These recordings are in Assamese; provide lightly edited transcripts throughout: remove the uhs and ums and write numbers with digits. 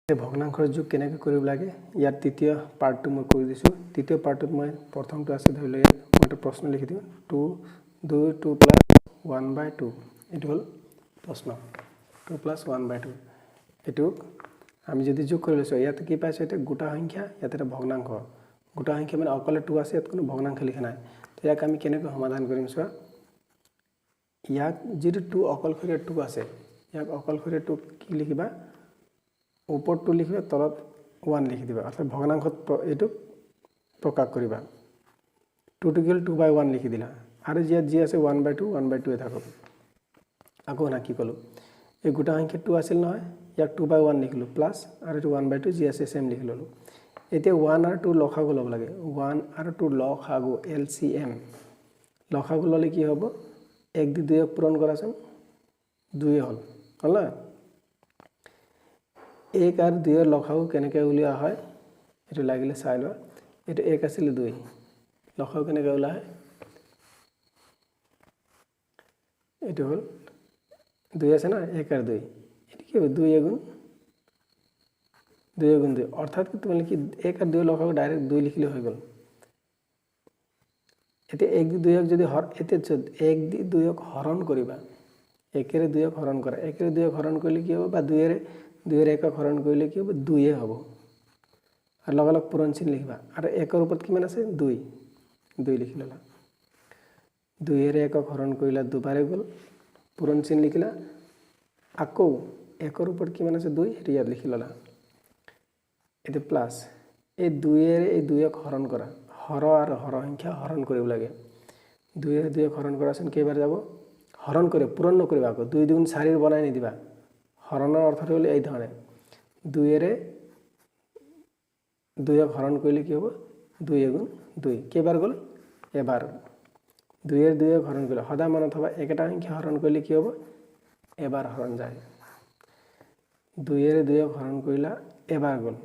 ভগ্নাংশৰ যোগ কেনেকৈ কৰিব লাগে ইয়াৰ তৃতীয় পাৰ্টটো মই কৰি দিছোঁ। তৃতীয় পাৰ্টত মই প্ৰথমটো আছে ধৰি লওক মই এটা প্ৰশ্ন লিখি দিওঁ 2 2 2 প্লাছ 1/2 এইটো হ'ল প্ৰশ্ন 2 প্লাছ 1/2 এইটো আমি যদি যোগ কৰি লৈছোঁ ইয়াত কি পাইছোঁ এটা গোটা সংখ্যা ইয়াত এটা ভগ্নাংশ গোটা সংখ্যা মানে অকলে 2 আছে ইয়াত কোনো ভগ্নাংশ লিখা নাই তো ইয়াক আমি কেনেকৈ সমাধান কৰিম চোৱা ইয়াক যেটো 2 অকলশৰীয়া 2 আছে ইয়াক অকলশৰীয়া 2 কি লিখিবা ऊपर 2 लिखिबा तলত 1 लिखि दिबा अर्थात भग्नांशत एटु प्रकाश करिबा 2 टू गेल 2/1 लिखि दिला आरो जी আছে 1/2 1/2 ए थाकब आको ना की कलो ए गोटा संख्या 2 আছিল নহয় ইয়াক 2/1 লিখিলো প্লাস আৰু এটো 1/2 जी আছে सेम লিখি ললো এতিয়া 1 আৰু 2 লখাগু লব লাগে 1 আৰু 2 লখাগু LCM লখাগু ললে কি হ'ব 1 দি 2 পূৰণ কৰাচোন 2 হল হল एक और 2 লখাগু কেনেকৈ উলিয়া হয় এটো লাগিলে চাই ল এটো 1 আছিল 2 লখাগু কেনেকৈ উলা হয় এটো হল 2 আছে না 1 और 2 এটো কি হবে 2 গুণ 2 অর্থাৎ কি তুমি কি 1 और 2 লখাগু ডাইরেক্ট 2 লিখিলে হৈ গল এতে 1 দি 2 যদি এতে 1 দি 2 হরণ করিবা 1 এর 2 হরণ করা 1 এর 2 হরণ করলে কি হবে বা 2 এর 2 এর 1 হরণ করলে কি হবে 2 এ হবে আর লগ লগ পূরণ চিহ্ন লিখবা আর 1 এর উপর কি মান আছে 2 2 লিখি ললা 2 এর 1 হরণ কইলা দুবারে গল পূরণ চিহ্ন লিখিলা আকো 1 এর উপর কি মান আছে 2 এটা ইয়াত লিখি ললা এতে প্লাস এই 2 এর এই 2 হরণ করা হর আর হর সংখ্যা হরণ করিব লাগে 2 এর 2 হরণ কৰাচোন কেইবাৰ যাব হৰণ কৰে পূৰণ নকৰিবা আকো 2 2 4 এৰ বনাই নি দিবা হৰণৰ অৰ্থটো হল এই ধৰণে 2 এৰে 2 হৰণ কৰিলে কি হ'ব 2 গুণ 2 কেইবাৰ গল এবাৰ 2 এৰ 2 হৰণ কৰিলে সদা মনত হ'ব একটা সংখ্যা হৰণ কৰিলে কি হ'ব এবাৰ হৰণ যায় 2 এৰ 2 হৰণ কৰিলা এবাৰ গল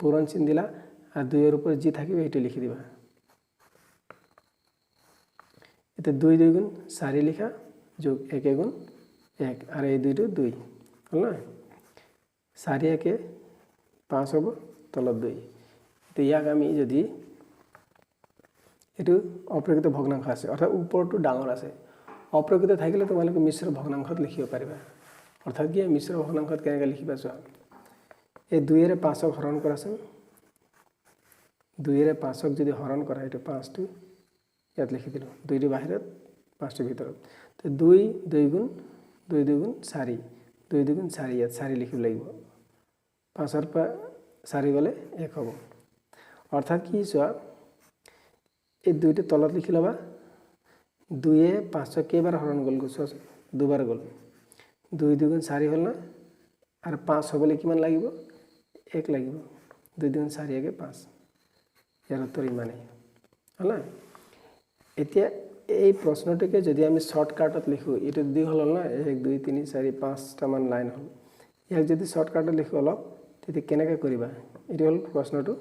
পূরণ চিহ্ন দিলা আর 2 এর উপর জি থাকিবে এটা লিখি দিবা এতে 2 2 গুণ 4 লিখা যোগ 1 গুণ 1 আর এই 2 2 হল না 4 1 5 হব তলত 2 তো ইয়াক আমি যদি এটু অপ্রকৃত ভগ্নাংশ আছে অর্থাৎ উপরটো ডাঙৰ আছে অপ্ৰকৃত থাকিলে তোমালোকে মিশ্ৰ ভগ্নাংশত লিখিব পাৰিবা অৰ্থাৎ কি মিশ্ৰ ভগ্নাংশত কেনেকৈ লিখিবা চোৱা এই 2 এৰ 5 হৰণ কৰাচোন 2 এৰ 5 যদি হৰণ কৰা এটা 5 টো ইয়াত লিখি দিলো 2 ৰ বাহিৰত 5 ৰ ভিতৰত তো 2 2 গুণ 2 2 গুণ 4 2 2 গুণ 4 ইয়াত 4 লিখিব লাগিব 5 ৰ পৰা 4 গলে 1 হ'ব অৰ্থাৎ কি চোৱা এই 2 টো তলত লিখি লবা 2 এ 5 কেইবাৰ হৰণ গল গুছ দুবাৰ গল 2 2 গুণ 4 হল না আর 5 হবলে কিমান লাগিব 1 লাগিব 2 2 গুণ 4 1 5 ইয়াৰ উত্তৰ ইমানেই হল না এতিয়া এই প্রশ্নটিকে যদি আমি শর্টকাটত লিখো এটা দুই হল না 1 2 3 4 5 টা মান লাইন হল ইয়াক যদি শর্টকাটত লিখো অলপ তেতি কেনেকৈ কৰিবা এটা হল প্ৰশ্নটো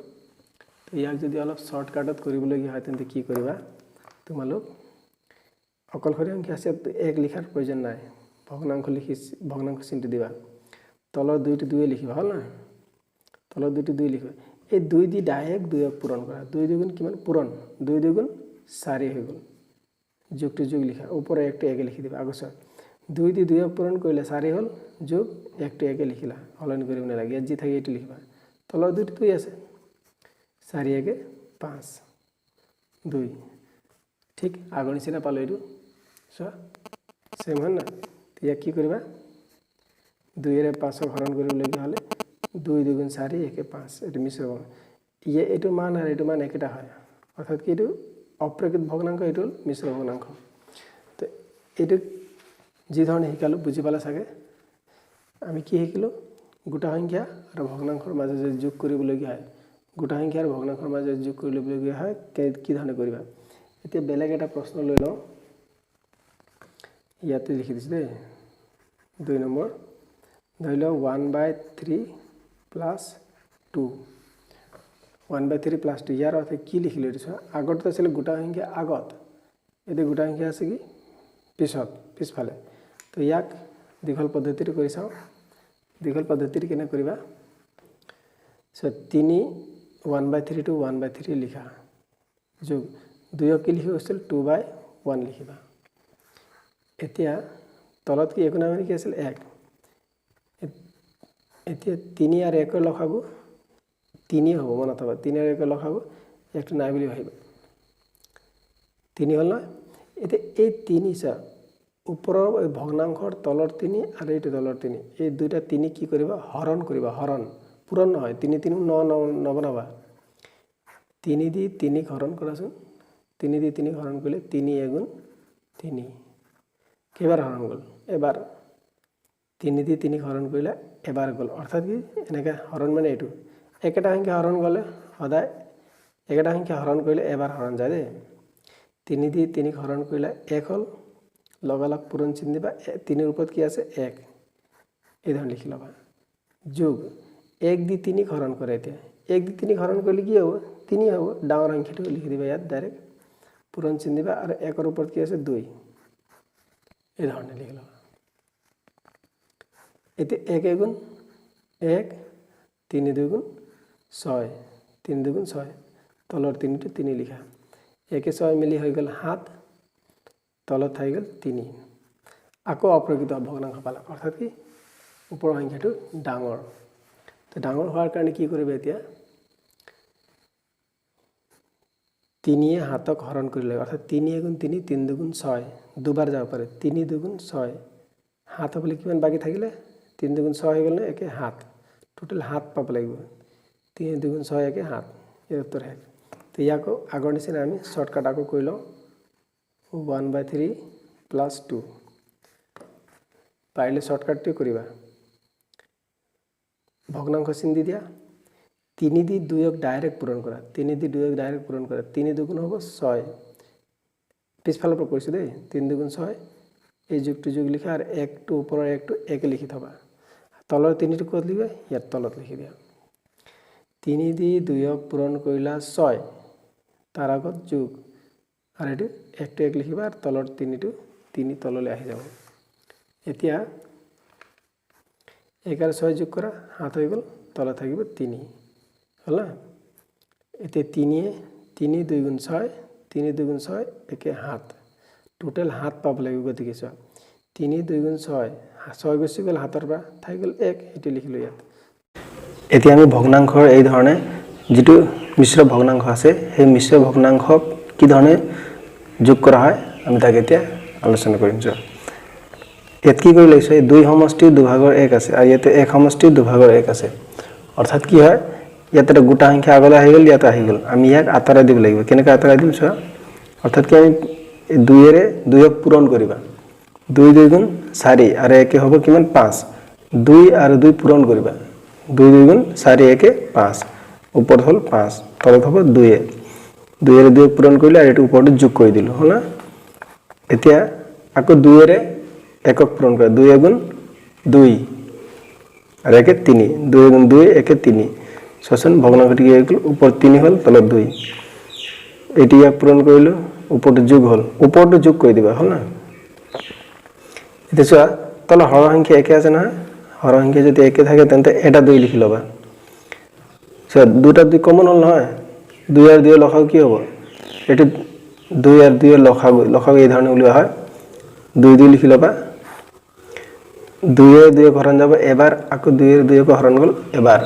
তো ইয়াক যদি অলপ শৰ্টকাটত কৰিবলগীয়া হয় তেন্তে কি কৰিবা তোমালোক অকলশৰীয়া সংখ্যা আছে 1 লিখাৰ প্ৰয়োজন নাই ভগ্নাংশ লিখি ভগ্নাংশ চিহ্ন দিবা তলৰ 2 টো 2 লিখিবা হল না তলৰ 2 টো 2 লিখিবা এই 2 দি ডাইরেক্ট 2 পূরণ করা 2 2 গুণ কিমান পূরণ 2 2 গুণ 4 হৈ গল যোগ টু যোগ লিখা উপরে একটা 1 লিখি দিবা আগছ 2 দি 2 পূরণ কইলে 4 হল যোগ 1 1 লিখিলা হলন করিব না লাগে জি থাকি এটো লিখবা তলৰ 2 টো 2 আছে 4 1 5 2 ঠিক আগৰ নিচিনা পালো এটো সো সেম হল না এতিয়া কি কৰিবা 2 এৰ 5 হৰণ কৰিব লগিয়া হলে 2 2 গুণ 4 1 5 এটো মিশ্র ইয়ে এটো মান আর এটো মান একটা হয় অর্থাৎ কি এটো অপ্রকৃত ভগ্নাংশ এটো মিশ্র ভগ্নাংশ তো এটো যে ধৰণে শিকালো বুজি পালা সাগে আমি কি শিকিলো গোটা সংখ্যা আৰ ভগ্নাংশৰ মাজে যে যোগ কৰিবলগীয়া হয় গোটা সংখ্যা আৰ ভগ্নাংশৰ মাজে যোগ কৰিবলগীয়া হয় কি ধৰণে কৰিবা এতিয়া বেলেগ এটা প্ৰশ্ন লৈ লও ইয়াতে লিখি দিছে দে 2 নম্বৰ ধৰি লও 1/3 প্লাস 2 1/3 প্লাস 2 ইয়াৰ অৰ্থ কি লিখিলো এটো আগত আছিল গোটা সংখ্যা আগত এতে গোটা সংখ্যা আছে কি পিছত পিছফালে তো ইয়াক দীঘল পদ্ধতিৰে কৰি চাও দীঘল পদ্ধতিৰে কেনে কৰিবা সো 3 1/3 টু 1/3 লিখা যোগ 2 কি লিখিব আছিল 2/1 লিখিবা এতিয়া তলত কি একো নামে কি আছিল 1 এতিয়া 3 আর 1 লখাগু 3 হ'ব মনত হ'ব 3 আর 1 লখাগু একটু নাই বুলি ভাবিবা 3 হল না এতিয়া এই 3 সা উপৰৰ এই ভগ্নাংশৰ তলৰ 3 আৰু এইটো তলৰ 3 এই দুটা 3 কি কৰিবা হৰণ কৰিবা হৰণ পূৰণ নহয় 3 3 9 নবনাবা 3 দি 3 হৰণ কৰাচোন 3 দি 3 হৰণ কৰিলে 3 এগুণ 3 কেইবাৰ হৰণ গল এবাৰ 3 দি 3 হৰণ কৰিলে এবাৰ গল অৰ্থাৎ কি এনেকা হৰণ মানে এইটো একটা সংখ্যা হৰণ গলে সদায় একটা সংখ্যা হৰণ কৰিলে এবাৰ হৰণ যায় দে 3 দি 3 হৰণ কৰিলে 1 হল লগালগ পূৰণ চিন দিবা 3 এর উপর কি আছে 1 এই ধরন লিখি লবা যোগ 1 দি 3 হরণ করে এতিয়া 1 দি 3 হরণ করলে কি হবে 3 হবে ডাঙৰ সংখ্যাটো লিখি দিবা ইয়াত ডাইরেক্ট পূরণ চিন দিবা আর 1 এর উপর কি আছে 2 এই ধরনে লিখি লবা এতে 1 এগুণ 1 3 2 গুণ 6 3 2 গুণ 6 তলৰ 3 টো 3 লিখা 1 6 মিলি হৈ গল 7 তলত থাকি গল 3 আকৌ অপ্ৰকৃত ভগ্নাংশ পালা অৰ্থাৎ কি ওপৰৰ সংখ্যাটো ডাঙৰ তো ডাঙৰ হোৱাৰ কাৰণে কি কৰিবা এতিয়া 3 এ হাতক হৰণ কৰিলে অৰ্থাৎ 3 এগুণ 3 3 2 গুণ 6 দুবাৰ যাব পাৰে 3 2 গুণ 6 হাত হ'লে কিমান বাকি থাকিলে 3 2 গুণ 6 হৈ গল না একে হাত টোটাল হাত পাব লাগিব 3 2 গুণ 6 একে হাত এই উত্তৰ হে তো ইয়াকো আগৰ নিচিনা আমি শৰ্টকাট আকৌ কৰি লওঁ 1/3 plus 2 পাইলে শর্টকাটটি করিবা ভগ্নাংশ চিন দি দিয়া 3 দি 2 ক ডাইরেক্ট পূরণ করা 3 দি 2 ক ডাইরেক্ট পূরণ করা 3 দুগুণ হ'ব 6 পিছফালৰ পৰা কৰিছো দেই 3 দুগুণ 6 এই যুগটো যুগ লিখা আৰ 1 টো উপৰৰ 1 টো 1 লিখি থবা তলৰ 3 টো কত লিখবা ইয়াত তলত লিখি দিয়া 3 দি 2 ক পূৰণ কৰিলা 6 তাৰ আগত যুগ আৰ এটি 1 টো 1 লিখিবা আৰ তলৰ 3 টো 3 তললৈ আহি যাব এতিয়া 1 আৰ 6 যোগ কৰা হাত হৈ গল তলত থাকিব 3 হল না এতিয়া 3 2 গুণ 6 3 2 গুণ 6 একে হাত টোটাল হাত পাব লাগিব গতিকে 3 2 গুণ 6 6 গুছি গল হাতৰ পৰা থাকি গল 1 এটি লিখিলো ইয়াত এতিয়া আমি ভগ্নাংশৰ এই ধৰণে যেটো মিশ্ৰ ভগ্নাংশ আছে সেই মিশ্ৰ ভগ্নাংশক কি ধৰণে যোগ কৰা হয় আমি তাকে এতিয়া আলোচনা কৰিম ইয়াত কি কৰি লৈছো 2 সমষ্টি 2 ভাগৰ 1 আছে আৰু ইয়াতে 1 সমষ্টি 2 ভাগৰ 1 আছে অৰ্থাৎ কি হয় ইয়াতে গোটা সংখ্যা আগলৈ আহি গল ইয়াতে আহি গল আমি ইয়াক আতৰাই দিব লাগিব কেনেকৈ আতৰাই দিম চোৱা অৰ্থাৎ কি আমি 2 এৰে 2 ক পূৰণ কৰিবা 2 2 গুণ 4 আৰু 1 হ'ব কিমান 5 2 আৰু 2 পূৰণ কৰিবা 2 2 গুণ 4 1 5 ওপৰত হল 5 তলত হ'ব 2 2 এৰে 2 পূৰণ কৰিলে আৰু এটো ওপৰতে যোগ কৰি দিলো হল না এতিয়া আকৌ 2 এৰে 1 ক পূৰণ কৰা 2 গুণ 2 আৰু 1 3 2 গুণ 2 1 3 সচন ভগ্নাংশটি কি হল ওপৰ 3 হল তলত 2 এটি ইয়াক পূৰণ কৰিলো ওপৰতে যোগ হল ওপৰতে যোগ কৰি দিবা হল না এতিয়া চোৱা তলৰ হৰ সংখ্যা একে আছে না হৰ সংখ্যা যদি একে থাকে তেন্তে এটা 2 লিখি লবা চোৱা দুটা 2 কমন হল নহয় 2 আর 2 লখাও কি হবে এটো 2 আর 2 লখাও এই ধৰণে উলিওৱা হয় 2 2 লিখি লবা 2 এৰ 2 হৰণ যাব এবাৰ আকৌ 2 এৰ 2 ক হৰণ গল এবাৰ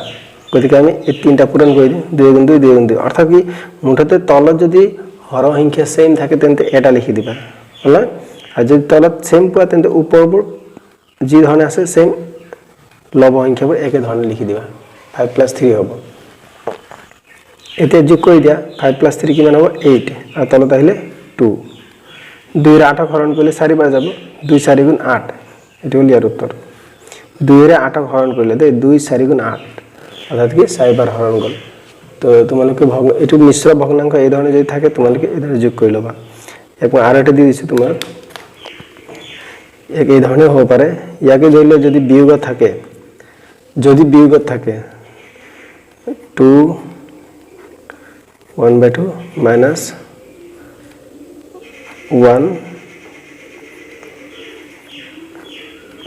গতিকে আমি এই তিনটা পূৰণ কৰি দিম 2 গুণ 2 2 গুণ 2 অৰ্থাৎ কি মুঠতে তলত যদি হৰ সংখ্যা সেম থাকে তেন্তে এটা লিখি দিবা হল আৰ যদি তলত সেম পোৱা তেন্তে ওপৰবোৰ যি ধৰণে আছে সেম লব সংখ্যাবোৰ একে ধৰণে লিখি দিবা 5 + 3 হ'ব এতিয়া যোগ কৰি দিয়া 5 + 3 কিমান হ'ব 8 আৰু তলত আহিলে 2 2 এৰ 8 হৰণ কৰিলে 4 বাৰ যাব 2 4 গুণ 8 এটো হল ইয়াৰ উত্তৰ 2 এৰ 8 হৰণ কৰিলে দে 2 4 গুণ 8 অৰ্থাৎ কি 4 বাৰ হৰণ গল তো তোমালোকে এটো মিশ্ৰ ভগ্নাংশ এই ধৰণে যদি থাকে তোমালোকে এই ধৰণে যোগ কৰি লবা একবাৰ আৰ এটা দি দিছো তোমাক এই ধৰণে হ'ব পাৰে ইয়াকে ধৰিলে যদি বিয়োগত থাকে 2 1/2 minus 1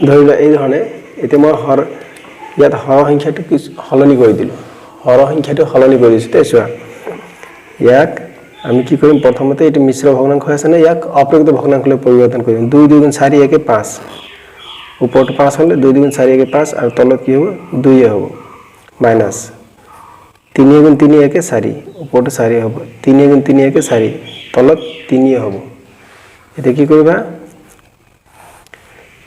ধৰিলে এই ধৰণে এতিয়া মই ইয়াত হৰ সংখ্যাটো কি হলনি কৰি দিলো হৰ সংখ্যাটো সলনি কৰিছো তে চোৱা ইয়াক আমি কি কৰিম প্ৰথমতে এটো মিশ্ৰ ভগ্নাংশ আছে না ইয়াক অপ্ৰকৃত ভগ্নাংশলৈ পৰিৱৰ্তন কৰিম 2 2 গুণ 4 1 5 ওপৰটো 5 হলে 2 2 গুণ 4 1 5 আৰু তলত কি হ'ব 2 হ'ব মাইনাস 3 গুণ 3 1 4 ওপৰটো 4 হ'ব 3 গুণ 3 1 4 তলত 3 হ'ব এটা কি কৰিবা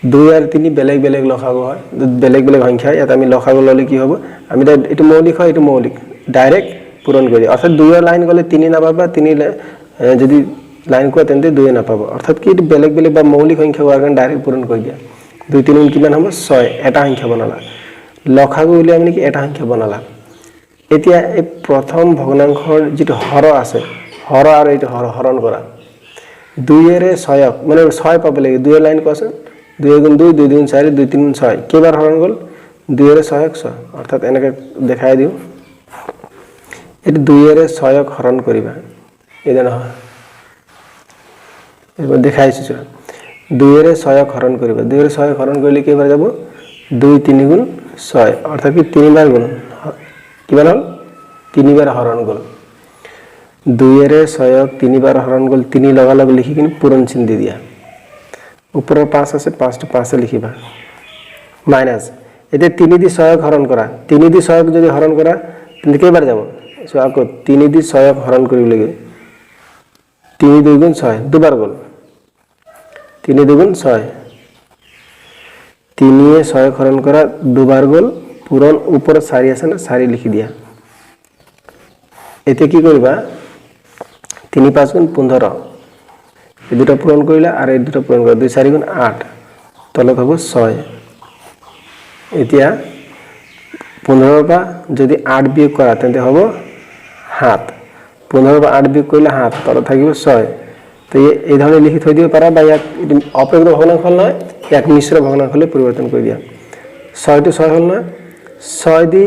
2 আর 3 বেলেগ বেলেগ লসাগু হয় বেলেগ বেলেগ সংখ্যা ইয়াত আমি লসাগু ললে কি হ'ব আমি এটো মৌলিক হয় এটো মৌলিক ডাইরেক্ট পূরণ করি অর্থাৎ 2 এর লাইন গলে 3 না পাবা 3 যদি লাইন কোয়া তেন্তে 2 না পাবো অর্থাৎ কি এটো বেলেগ বেলেগ বা মৌলিক সংখ্যা হোৱাৰ কাৰণে ডাইৰেক্ট পূৰণ কৰি দিয়া 2 3 গুণ কিমান হ'ব 6 এটা সংখ্যা বনালা লসাগু উলিয়াই আমি কি এটা সংখ্যা বনালা এতিয়া এই প্ৰথম ভগ্নাংশৰ যেটো হৰ আছে হৰ আৰু এটো হৰণ কৰা 2 এৰ 6 মানে 6 পাব লাগে 2 এৰ লাইন কোৱাচোন 2 গুণ 2 2 গুণ 4 2 3 গুণ 6 কেইবাৰ হৰণ গল 2 এর 6 অর্থাৎ এনেকে দেখাই দিও এটো 2 এর 6 হরণ করিবা এদান হয় এবাৰ দেখাইছো 2 এৰ 6 হৰণ কৰিবা 2 এৰ 6 হৰণ কৰিলে কেইবাৰ যাব 2 3 গুণ 6 অৰ্থাৎ কি 3 বাৰ গুণ কিমান হল 3 বাৰ হৰণ গল 2 এৰ 6 3 বাৰ হৰণ গল 3 লগা লগ লিখি কিনে পূৰণ চিহ্ন দি দিয়া উপৰৰ 5 আছে 5 টো 5 এ লিখিবা মাইনাস এতে 3 দি 6 হরণ কৰা 3 দি 6 যদি হৰণ কৰা তেন্তে কেইবাৰ যাব সো আকৌ 3 দি 6 হৰণ কৰিব লাগে 3 2 গুণ 6 দুবাৰ গল 3 2 গুণ 6 3 এ 6 হৰণ কৰা দুবাৰ গল পূৰণ উপৰে 4 আছে না 4 লিখি দিয়া এতে কি কৰিবা 3 5 গুণ 15 এই দুটো পূৰণ কৰিলা আৰু এই দুটো পূৰণ কৰা 2 4 গুণ 8 তলত হ'ব 6 এতিয়া 15 বা যদি 8 বিয়োগ কৰা তেন্তে হ'ব 7 15 বা 8 বিয়োগ কৰিলে 7 তলত থাকিব 6 তো এই ধৰণে লিখি থৈ দিব পাৰা বা ইয়াক অপ্ৰকৃত ভগ্নাংশ নহয় ইয়াক মিশ্ৰ ভগ্নাংশলৈ পৰিৱৰ্তন কৰি দিয়া 6 টো 6 হল না 6 দি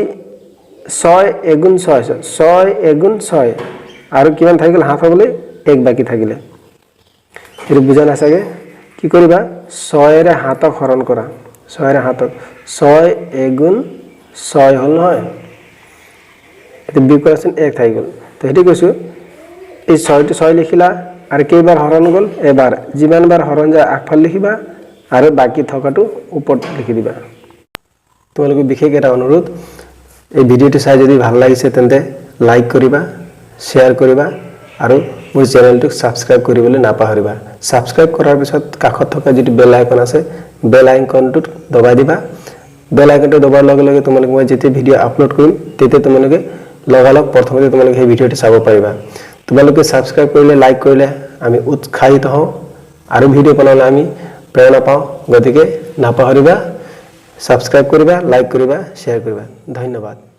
6 1 গুণ 6 6 1 গুণ 6 আৰু কিমান থাকিল 7 হ'বলৈ 1 বাকি থাকিলে এর বুঝা না সাগে কি করিবা 6 এর 7 হরণ করা 6 এর 7 6 1 গুণ 6 হল নহয় এতে বিকরাসন 1 থাই গল তো হেটি কইছো এই 6 টো 6 লিখিলা আর কেইবার হরণ গল এবার জিমান বার হরণ যায় আগফাল লিখিবা আর বাকি থকাটো উপর লিখি দিবা তোমালোকে বিশেষ এটা অনুরোধ এই ভিডিওটি চাই যদি ভাল লাগিছে তেন্তে লাইক কৰিবা শেয়াৰ কৰিবা আৰু মোৰ চেনেলটোক সাবস্ক্ৰাইব কৰিবলৈ নাপাহৰিবা সাবস্ক্ৰাইব কৰাৰ পিছত কাষত থকা যেটো বেল আইকন আছে বেল আইকনটোত দবাই দিবা বেল আইকনটো দবাৰ লগে লগে তোমালোকে মই যেতিয়া ভিডিও আপলোড কৰিম তেতিয়া তোমালোকে লগালগ প্ৰথমতে তোমালোকে এই ভিডিওটো চাব পাৰিবা তোমালোকে সাবস্ক্ৰাইব কৰিলে লাইক কৰিলে আমি উৎসাহিত হওঁ আৰু ভিডিও বনালে আমি প্ৰেৰণা পাওঁ গতিকে নাপাহৰিবা সাবস্ক্ৰাইব কৰিবা লাইক কৰিবা শেয়াৰ কৰিবা ধন্যবাদ